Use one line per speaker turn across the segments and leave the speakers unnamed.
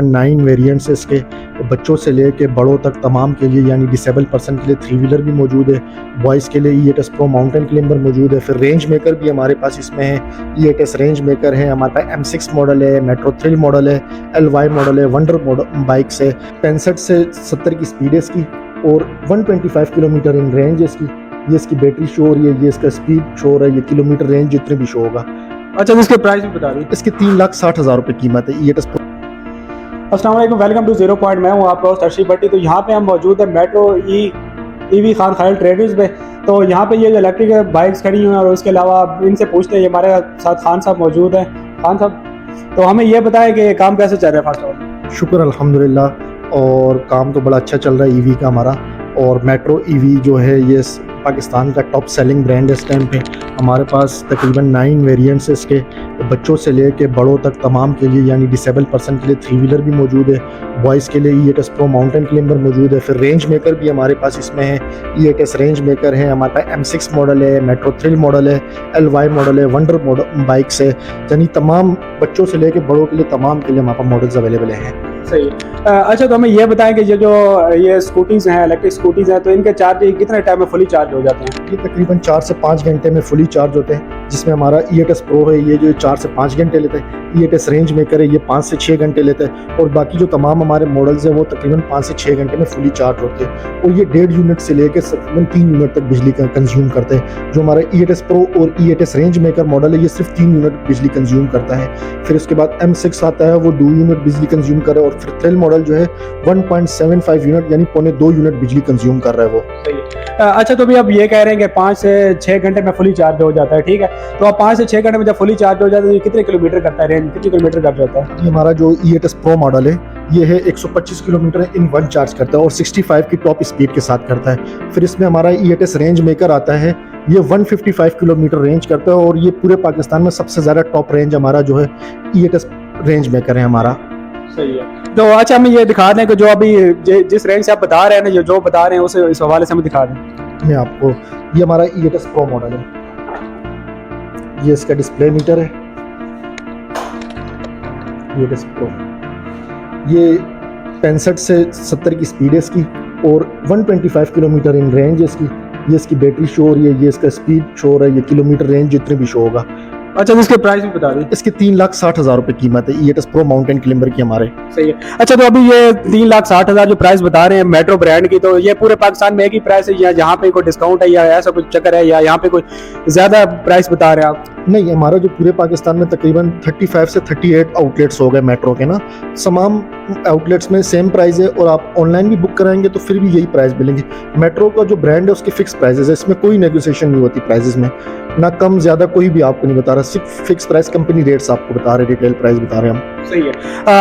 9 variants है इसके, बच्चों से लेके बड़ों तक तमाम के लिए, यानी डिसेबल पर्सन के लिए 3 व्हीलर भी मौजूद है। बॉयज़ के लिए ई-एट-एस प्रो माउंटेन क्लाइंबर मौजूद है। फिर रेंज मेकर भी हमारे पास इसमें है, ई-एट-एस रेंज मेकर है हमारे पास, M6 मॉडल है, मेट्रो थ्रिल मॉडल है, LY मॉडल है, वंडर मॉडल बाइक्स है। 65 से 70 की स्पीड है इसकी और 125 किलोमीटर इन रेंज है इसकी। ये इसकी बैटरी शो हो रही है, ये इसका स्पीड शो हो रहा है, ये किलोमीटर रेंज जितने भी शो होगा।
अच्छा, तो इसके प्राइस भी बता दीजिए।
इसकी 3,60,000 रुपये कीमत है ई-एट-एस प्रो।
अस्सलाम वालेकुम, वेलकम टू जीरो पॉइंट। मैं हूँ आपका होस्ट अर्शिद भट्टी। तो यहाँ पे हम मौजूद है metro EV Khan Khalid traders पे। तो यहाँ पे ये जो इलेक्ट्रिक बाइक्स खड़ी हुई हैं और उसके अलावा इनसे पूछते हैं, हमारे साथ खान साहब मौजूद हैं। खान साहब, तो हमें ये बताएं कि काम कैसे चल रहा है। फर्स्ट ऑफ ऑल
शुक्र अल्हम्दुलिल्लाह, और काम तो बड़ा अच्छा चल रहा है ईवी का हमारा। और मेट्रो ईवी जो है ये पाकिस्तान का टॉप सेलिंग ब्रांड है इस टाइम पे। हमारे पास तकरीबन 9 वेरिएंट्स है इसके, बच्चों से लेके बड़ों तक तमाम के लिए, यानी डिसेबल पर्सन के लिए 3 व्हीलर भी मौजूद है। बॉयज़ के लिए ई-एट-एस प्रो माउंटेन क्लाइंबर मौजूद है। फिर रेंज मेकर भी हमारे पास इसमें है, ई-एट-एस रेंज मेकर है हमारे पास, M6 मॉडल है, मेट्रो थ्रिल मॉडल है, LY मॉडल है, वंडर मॉडल बाइक्स है। यानी तमाम बच्चों से लेके बड़ों के लिए तमाम के लिए हमारे पास मॉडल्स अवेलेबल हैं।
सही है। अच्छा, तो हमें ये बताएं कि ये स्कूटीज़ हैं, इलेक्ट्रिक स्कूटीज़ हैं, तो इनके चार्ज कितने टाइम में फुली चार्ज हो जाते हैं?
ये तकरीबन 4 से 5 घंटे में फुली चार्ज होते हैं, जिसमें हमारा ई-एट-एस प्रो है ये जो 4 से 5 घंटे लेते हैं। ई-एट-एस रेंज मेकर है ये 5 से 6 घंटे लेते हैं। और बाकी जो तमाम हमारे मॉडल्स हैं वो तकरीबन 5 से 6 घंटे में फुली चार्ज होते हैं। और ये 1.5 यूनिट से लेकर तकरीबन 3 यूनिट तक बिजली कंज्यूम करते हैं। जो हमारा ई-एट-एस प्रो और ई-एट-एस रेंज मेकर मॉडल है ये सिर्फ 3 यूनिट बिजली कंज्यूम करता है। फिर उसके बाद M6 आता है, वो 2 यूनिट बिजली कंज्यूम कर रहा है। और फिर थ्रिल मॉडल जो है 1.75 यूनिट यानी 1.25 यूनिट बिजली कंज्यूम कर रहा है वो।
सही है। अच्छा, तो भी आप ये कह रहे हैं कि 5 से 6 घंटे में फुली चार्ज हो जाता है, ठीक है। तो आप 5 से 6 घंटे में जब फुली चार्ज हो जाता है तो ये कितने किलोमीटर करता है, रेंज कितने किलोमीटर कर जाता है?
ये हमारा जो ई-एट-एस प्रो मॉडल है ये है 125 किलोमीटर इन वन चार्ज करता है और 65 की टॉप स्पीड के साथ करता है। फिर इसमें हमारा ई-एट-एस रेंज मेकर आता है, ये 155 किलोमीटर रेंज करता है और ये पूरे पाकिस्तान में सबसे ज़्यादा टॉप रेंज हमारा जो है ई-एट-एस रेंज मेकर है हमारा।
सही है। तो अच्छा, हमें ये दिखा दें कि जो अभी जिस रेंज से आप बता रहे हैं ना, जो बता रहे हैं उसे इस हवाले से हमें दिखा दें।
मैं आपको, ये हमारा ई-एट-एस प्रो मॉडल है, ये इसका डिस्प्ले मीटर है ई-एट-एस प्रो। ये 65 से 70 की स्पीड है इसकी और 125 किलोमीटर इन रेंज है इसकी। ये इसकी बैटरी शो हो रही है, ये इसका स्पीड शो हो रहा है, ये किलोमीटर रेंज जितने भी शो होगा।
अच्छा, तो इसके प्राइस भी बता दीजिए।
इसकी 3,60,000 रुपये कीमत है ई-एट-एस प्रो माउंटेन क्लाइंबर की हमारे।
सही है। अच्छा, तो अभी ये 3,60,000 जो प्राइस बता रहे हैं मेट्रो ब्रांड की, तो ये पूरे पाकिस्तान में एक ही प्राइस है या यहाँ पे कोई डिस्काउंट है या ऐसा कुछ चक्कर है या यहाँ पे कोई ज़्यादा प्राइस बता रहे हैं आप?
नहीं, हमारा जो पूरे पाकिस्तान में तकरीबन 35 से 38 आउटलेट्स हो गए मेट्रो के ना। तमाम आउटलेट्स में सेम प्राइस है और आप ऑनलाइन भी बुक कराएंगे तो फिर भी यही प्राइस मिलेंगे। मेट्रो का जो ब्रांड है उसके फिक्स प्राइसेस है, इसमें कोई नेगोशिएशन नहीं होती प्राइसेस में, ना कम ज़्यादा कोई भी आपको नहीं बता रहा, सिर्फ फिक्स प्राइस कंपनी रेट्स आपको बता रहे, रिटेल प्राइस बता रहे हैं हम।
सही है।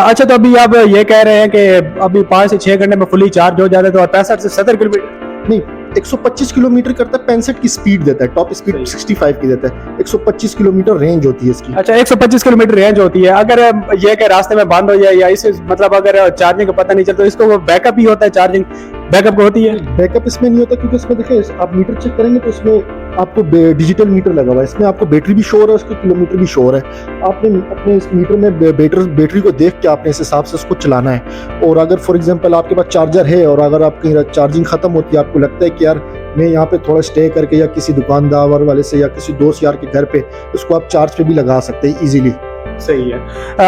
अच्छा, तो अभी आप ये कह रहे हैं कि अभी 5 से 6 घंटे में फुली चार्ज हो जाता है, तो 65 से 70 किलोमीटर
नहीं, 125 किलोमीटर करता है, 65 की स्पीड देता है, टॉप स्पीड 65 की देता है, 125 किलोमीटर रेंज होती है इसकी।
अच्छा, 125 किलोमीटर रेंज होती है। अगर ये कि रास्ते में बंद हो जाए या इसे मतलब अगर चार्जिंग का पता नहीं चलता तो इसको बैकअप ही होता है, चार्जिंग बैकअप होती है?
बैकअप इसमें नहीं होता क्योंकि इसमें देखिए आप मीटर चेक करेंगे तो इसमें आपको डिजिटल मीटर लगा हुआ है, इसमें आपको बैटरी भी शो हो रहा है, उसके किलोमीटर भी शो हो रहा है। आपने अपने इस मीटर में बैटरी को देख के आपने इस हिसाब से उसको चलाना है। और अगर फॉर एग्जांपल आपके पास चार्जर है और अगर आपकी चार्जिंग खत्म होती है, आपको लगता है कि यार मैं यहाँ पे थोड़ा स्टे करके या किसी दुकानदार वाले से या किसी दोस्त यार के घर पे उसको आप चार्ज पे भी लगा सकते हैं इजीली।
सही है।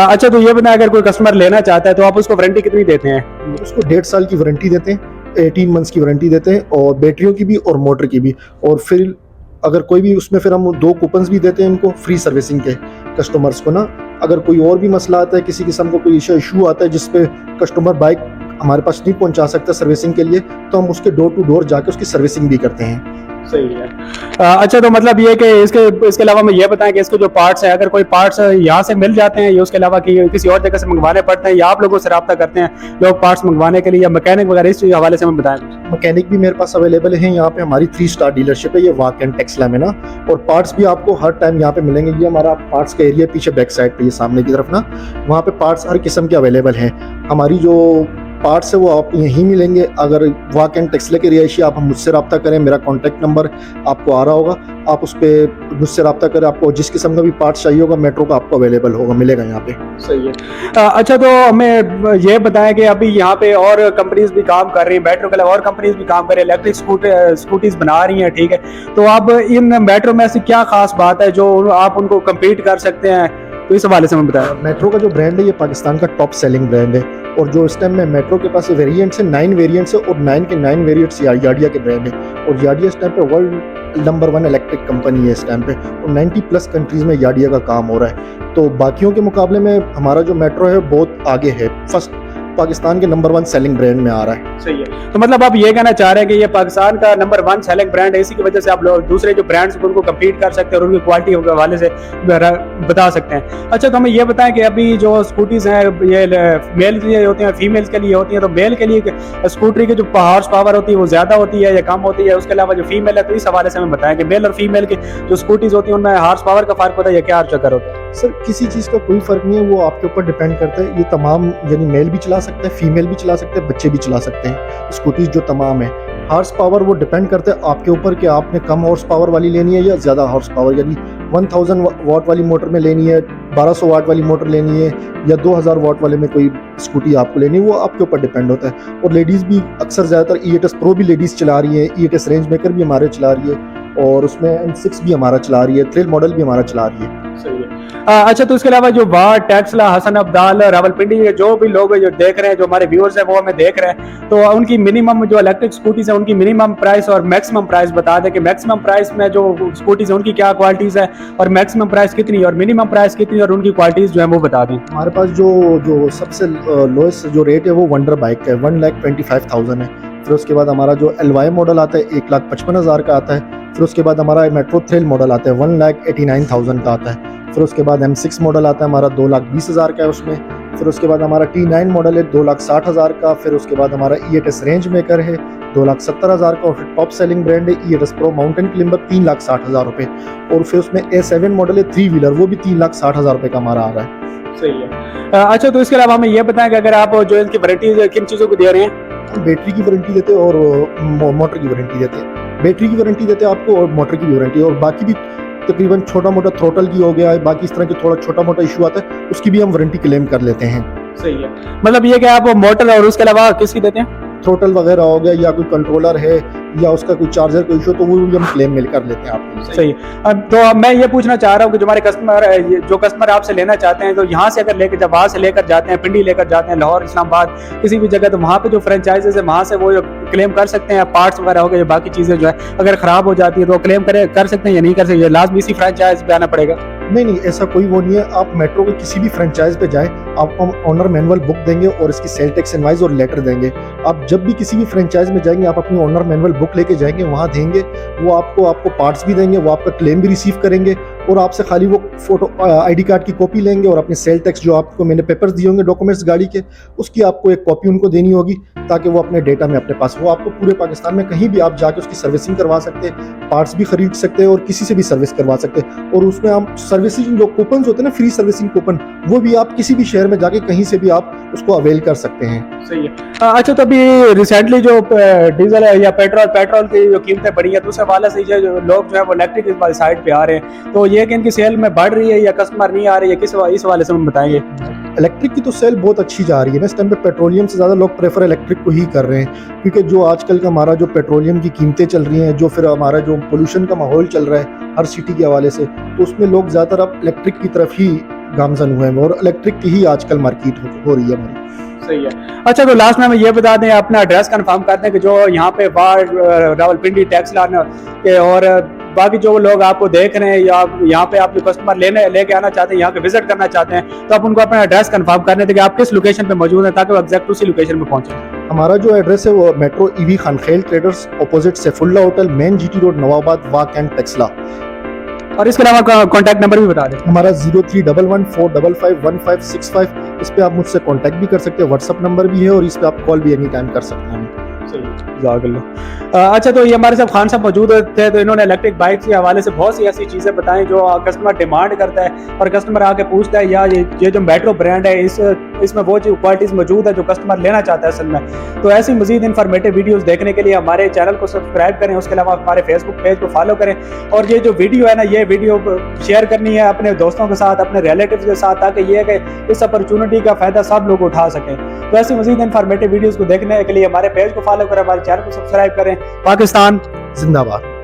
अच्छा, तो ये बता, अगर कोई कस्टमर लेना चाहता है तो आप उसको वारंटी कितनी देते हैं?
उसको 1.5 साल की वारंटी देते हैं, 18 मंथ्स की वारंटी देते हैं और बैटरियों की भी और मोटर की भी। और फिर अगर कोई भी उसमें फिर हम 2 कूपन्स भी देते हैं इनको फ्री सर्विसिंग के कस्टमर्स को ना। अगर कोई और भी मसला आता है, किसी किस्म का कोई इशू आता है जिस पे कस्टमर बाइक हमारे पास नहीं पहुंचा सकता सर्विसिंग के लिए, तो हम उसके डोर टू डोर जाके उसकी सर्विसिंग भी करते हैं।
सही है। अच्छा, तो मतलब ये कि इसके अलावा मैं ये बताएं कि इसके जो पार्ट्स हैं, अगर कोई पार्ट्स यहाँ से मिल जाते हैं या उसके अलावा कि किसी और जगह से मंगवाने पड़ते हैं या आप लोगों से रब्ता करते हैं लोग पार्ट्स मंगवाने के लिए या मैकेनिक वगैरह, इस हवाले से हमें बताएं।
मैकेनिक भी मेरे पास अवेलेबल है, यहाँ पे हमारी 3 स्टार डीलरशिप है ये वाक एंड टेक्सला में ना। और पार्ट्स भी आपको हर टाइम यहाँ पे मिलेंगे। ये हमारा पार्ट्स का एरिया पीछे बैक साइड पे, ये सामने की तरफ ना, वहाँ पे पार्ट्स हर किस्म के अवेलेबल हैं। हमारी जो पार्ट्स है वो आप यहीं मिलेंगे। अगर वाक एंड टेक्सला के रिहायशी आप मुझसे रब्ता करें, मेरा कॉन्टैक्ट नंबर आपको आ रहा होगा, आप उस पर मुझसे रब्ता करें, आपको जिस किस्म का भी पार्ट चाहिए होगा मेट्रो का आपको अवेलेबल होगा, मिलेगा यहाँ पे।
सही है। अच्छा, तो हमें ये बताएं कि अभी यहाँ पे और कंपनीज भी काम कर रही हैं, मेट्रो के अलावा और कंपनीज भी काम कर रही है, इलेक्ट्रिक स्कूटीज बना रही हैं, ठीक है। तो अब इन मेट्रो में ऐसी क्या खास बात है जो आप उनको कम्पीट कर सकते हैं, तो इस हवाले से हमें बताएं।
मेट्रो का जो ब्रांड है ये पाकिस्तान का टॉप सेलिंग ब्रांड है, और जो इस टाइम में मेट्रो के पास वेरिएंट्स है 9 वेरिएंट्स है, और 9 के 9 वेरिएंट्स याडिया के ब्रांड है। और याडिया इस टाइम पे वर्ल्ड नंबर 1 इलेक्ट्रिक कंपनी है इस टाइम पे, और 90+ कंट्रीज में याडिया का काम हो रहा है। तो बाकियों के मुकाबले में हमारा जो मेट्रो है बहुत आगे है, फर्स्ट पाकिस्तान के नंबर 1 सेलिंग ब्रांड में आ रहा है।
सही है। तो मतलब आप ये कहना चाह रहे हैं कि ये पाकिस्तान का नंबर 1 सेलिंग ब्रांड है, इसी की वजह से आप लोग दूसरे जो ब्रांड्स उनको कम्पीट कर सकते हैं और उनकी क्वालिटी के हवाले से बता सकते हैं। अच्छा, तो हमें ये बताएं कि अभी जो स्कूटीज हैं ये मेल के लिए होती हैं, फीमेल्स के लिए होती हैं, तो मेल के लिए स्कूटरी की जो हॉर्स पावर होती है वो ज्यादा होती है या कम होती है? उसके अलावा जो फीमेल है तो इस हवाले से हमें बताएं कि मेल और फीमेल की जो स्कूटीज होती हैं उनमें हॉर्स पावर का फर्क होता है या क्या चक्कर होता है?
सर किसी चीज़ का कोई फ़र्क नहीं है, वो आपके ऊपर डिपेंड करता है। ये तमाम यानी मेल भी चला सकते हैं, फीमेल भी चला सकते हैं, बच्चे भी चला सकते हैं। स्कूटीज जो तमाम है, हॉर्स पावर वो डिपेंड करता है आपके ऊपर कि आपने कम हॉर्स पावर वाली लेनी है या ज़्यादा हॉर्स पावर, यानी 1000 वाट वाली मोटर में लेनी है, 1200 वाट वाली मोटर लेनी है, या 2000 वाट वाले में कोई स्कूटी आपको लेनी है, वो आपके ऊपर डिपेंड होता है। और लेडीज़ भी अक्सर ज़्यादातर ई8s प्रो भी लेडीज़ चला रही है, ई8s रेंज मेकर भी हमारे चला रही है, और उसमें M6 भी हमारा चला रही है, थ्रिल मॉडल भी हमारा चला रही है।
सही है। अच्छा, तो इसके अलावा जो वार, टेक्सला, हसन अब्दाल, रावलपिंडी, जो भी लोग जो देख रहे हैं, जो हमारे व्यूअर्स हैं वो हमें देख रहे हैं, तो उनकी मिनिमम जो इलेक्ट्रिक स्कूटीज है उनकी मिनिमम प्राइस और मैक्सिमम प्राइस बता दें कि मैक्सिमम प्राइस में जो स्कूटीज है उनकी क्या क्वालिटीज है और मैक्सिमम प्राइस कितनी और मिनिमम प्राइस कितनी और उनकी क्वालिटीज जो है वो बता दें।
हमारे पास जो सबसे लोएस्ट जो रेट है वो वंडर बाइक का है, 1,25,000 है। फिर उसके बाद हमारा जो LY मॉडल आता है 1,55,000 का आता है। फिर उसके बाद हमारा मेट्रो थ्रिल मॉडल आता है 1,89,000 का आता है। फिर उसके बाद M6 मॉडल आता है हमारा 2,20,000 का है उसमें। फिर उसके बाद हमारा T9 मॉडल है 2,60,000 का। फिर उसके बाद हमारा ई8s रेंज मेकर है 2,70,000 का। और फिर टॉप सेलिंग ब्रांड है ई8s प्रो माउंटेन क्लिम्बर 3,60,000 रुपये। और फिर उसमें A7 मॉडल है 3 व्हीलर, वो भी 3,60,000 रुपये का हमारा आ रहा है।
सही है। अच्छा, तो इसके अलावा हमें ये बताएं कि अगर आप जो इनकी वारंटी किन चीज़ों को दे रहे हैं?
बैटरी की वारंटी देते हैं और मोटर की वारंटी देते हैं। बैटरी की वारंटी देते हैं आपको और मोटर की भी वारंटी, और बाकी भी तकरीबन छोटा मोटा थ्रोटल की हो गया है, बाकी इस तरह के थोड़ा छोटा मोटा इशू आता है उसकी भी हम वारंटी क्लेम कर लेते हैं।
सही है। मतलब ये कि आप मोटर और उसके अलावा किसकी देते हैं?
थ्रोटल वगैरह हो गया या कोई कंट्रोलर है या उसका कोई चार्जर कोई इशू, तो वो भी हम क्लेम मिल कर लेते हैं आपको।
सही है। तो अब मैं ये पूछना चाह रहा हूँ कि जो हमारे कस्टमर आपसे लेना चाहते हैं, तो यहाँ से अगर लेकर जब वहाँ से लेकर जाते हैं, पिंडी लेकर जाते हैं, लाहौर, इस्लामाबाद, किसी भी जगह, तो वहाँ पे जो फ्रेंचाइजेज है वहाँ से वो क्लेम कर सकते हैं? पार्ट्स वगैरह हो गए, बाकी चीज़ें जो है अगर ख़राब हो जाती है तो क्लेम कर सकते हैं या नहीं कर सकते? लाजमी इसी फ्रेंचाइज पे आना पड़ेगा?
नहीं, ऐसा कोई वो नहीं है। आप मेट्रो के किसी भी फ्रेंचाइज पे जाएं, आपको हम ऑनर मैनुअल बुक देंगे और इसकी सेल टैक्स इनवाइस और लेटर देंगे। आप जब भी किसी भी फ्रेंचाइज में जाएंगे आप अपनी ऑनर मैनुअल बुक लेके जाएंगे, वहाँ देंगे, वो आपको पार्ट्स भी देंगे, वो आपका क्लेम भी रिसीव करेंगे, और आपसे खाली वो फोटो ID कार्ड की कॉपी लेंगे और अपने सेल टैक्स जो आपको मैंने पेपर्स दिए होंगे डॉक्यूमेंट्स गाड़ी के, उसकी आपको एक कॉपी उनको देनी होगी ताकि वो अपने डेटा में अपने पास, वो आपको पूरे पाकिस्तान में कहीं भी आप जाके उसकी सर्विसिंग करवा सकते हैं, पार्ट्स भी खरीद सकते हैं और किसी से भी सर्विस करवा सकते हैं। और उसमें हम सर्विसिंग जो कूपन होते हैं ना, फ्री सर्विसिंग कूपन, वो भी आप किसी भी शहर में जाके कहीं से भी आप उसको अवेल कर सकते हैं।
सही है। अच्छा, तो अभी रिसेंटली जो डीजल है या पेट्रोल की जो कीमतें बढ़ी है, तो उस हवाले से जो लोग जो है वो इलेक्ट्रिक साइड पे आ रहे हैं, तो ये कि इनकी सेल में बढ़ रही है या कस्टमर नहीं आ रही है, इस हवाले से हम बताएंगे।
इलेक्ट्रिक की तो सेल बहुत अच्छी जा रही है ना इस टाइम पे। पेट्रोलियम से ज़्यादा लोग प्रेफर इलेक्ट्रिक को ही कर रहे हैं, क्योंकि जो आजकल का हमारा जो पेट्रोलियम की कीमतें चल रही हैं, जो फिर हमारा जो पोल्यूशन का माहौल चल रहा है हर सिटी के हवाले से, तो उसमें लोग ज़्यादातर अब इलेक्ट्रिक की तरफ ही गामजन हुए हैं और इलेक्ट्रिक की ही आजकल मार्केट हो रही है हमारी।
सही है। अच्छा, तो लास्ट में हमें ये बता दें, अपना एड्रेस कंफर्म कर दें कि जो यहाँ पे रावलपिंडी टेक्सला और बाकी जो लोग आपको देख रहे हैं या यहाँ पे आप जो कस्टमर लेके आना चाहते हैं, यहाँ पे विजिट करना चाहते हैं, तो आप उनको अपना एड्रेस कंफर्म करने दें कि आप किस लोकेशन पे मौजूद हैं ताकि वो एग्जैक्ट उसी लोकेशन पे पहुंचे।
हमारा जो एड्रेस है वो metro EV Khankhel traders opposite Saifullah hotel, main GT road, Nawabad, वाक एंड टेक्सला।
और इसके अलावा कॉन्टैक्ट नंबर भी बता दें।
हमारा 0311455565, इस पे आप मुझसे कॉन्टैक्ट भी कर सकते हैं, व्हाट्सअप नंबर भी है और इस पे आप कॉल भी एनी टाइम कर सकते हैं।
अच्छा, तो ये हमारे साथ खान साहब मौजूद थे, तो इन्होंने इलेक्ट्रिक बाइक के हवाले से बहुत सी ऐसी चीज़ें बताई जो कस्टमर डिमांड करता है और कस्टमर आके पूछता है, या ये जो मेट्रो ब्रांड है इसमें वो जो क्वालिटीज़ मौजूद है जो कस्टमर लेना चाहता है असल में। तो ऐसी मजीद इन्फॉर्मेटिव वीडियोस देखने के लिए हमारे चैनल को सब्सक्राइब करें, उसके अलावा हमारे फेसबुक पेज को फॉलो करें, और ये जो वीडियो है ना, ये वीडियो शेयर करनी है अपने दोस्तों के साथ, अपने रिलेटिव्स के साथ, ताकि ये कि इस अपॉर्चुनिटी का फ़ायदा सब लोग उठा सकें। तो ऐसी मजीद इन्फॉर्मेटिव वीडियोस को देखने के लिए हमारे पेज को फॉलो करें, हमारे चैनल को सब्सक्राइब करें। पाकिस्तान
जिंदाबाद।